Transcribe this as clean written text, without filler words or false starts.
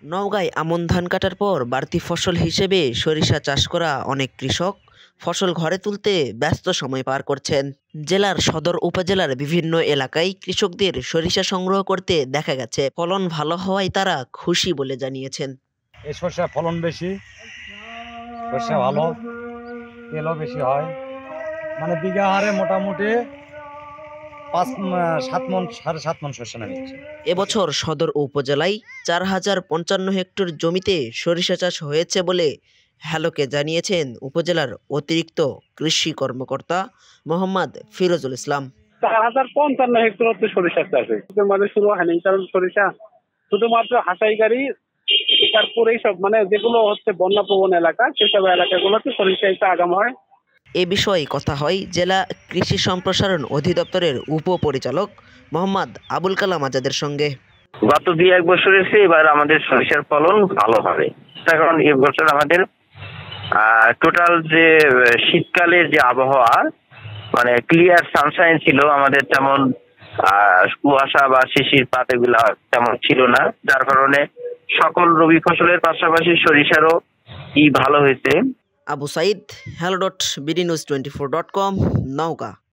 নওগাঁয় আমন ধান কাটার পর বাড়তি ফসল হিসেবে সরিষা চাষ করা অনেক কৃষক ফসল ঘরে তুলতে ব্যস্ত সময় পার করছেন। জেলার সদর উপজেলার বিভিন্ন এলাকায় কৃষকদের সরিষা সংগ্রহ করতে দেখা গেছে। ফলন ভালো হওয়ায় তারা খুশি বলে জানিয়েছেন। এই সরষা ফলন বেশি, সরষা ভালো, তেলও বেশি হয়। মানে বিঘা হারে মোটামুটি 7 মণ 7.5 মণ সরষা নামিচ্ছে। এবছর সদর উপজেলায় 4055 হেক্টর জমিতে সরিষা চাষ হয়েছে বলে হ্যালোকে জানিয়েছেন উপজেলার অতিরিক্ত কৃষি কর্মকর্তা মোহাম্মদ ফিরোজুল ইসলাম। 4055 হেক্টর হচ্ছে সরিষা চাষ হয়েছে। মানে শুরু হয়নি, কারণ সরিষা শুধুমাত্র হাঁটাই গাড়ি, তারপরে এইসব মানে যেগুলো হচ্ছে বন্যা প্রবণ এলাকা, সেসব এলাকাগুলোতে সরিষা একটা আগাম হয়। এ বিষয়ে কথা হয় জেলা কৃষি সম্প্রসারণ অধিদপ্তরের উপপরিচালক মোহাম্মদ আবুল কালাম আজাদের সঙ্গে। গত 2-1 বছরের চেয়ে এবার আমাদের সরিষার ফলন ভালো হবে, তার কারণ এবছর আমাদের টোটাল যে শীতকালের যে আবহাওয়া মানে ক্লিয়ার সানশাইন ছিল, আমাদের তেমন কুয়াশা বা শিশির পাত এগুলা তেমন ছিল না, যার কারণে সকল রবি ফসলের পাশাপাশি সরিষারও ভালো হয়েছে। আবু সাইদ, hello.bdnews24.com, নওগাঁ।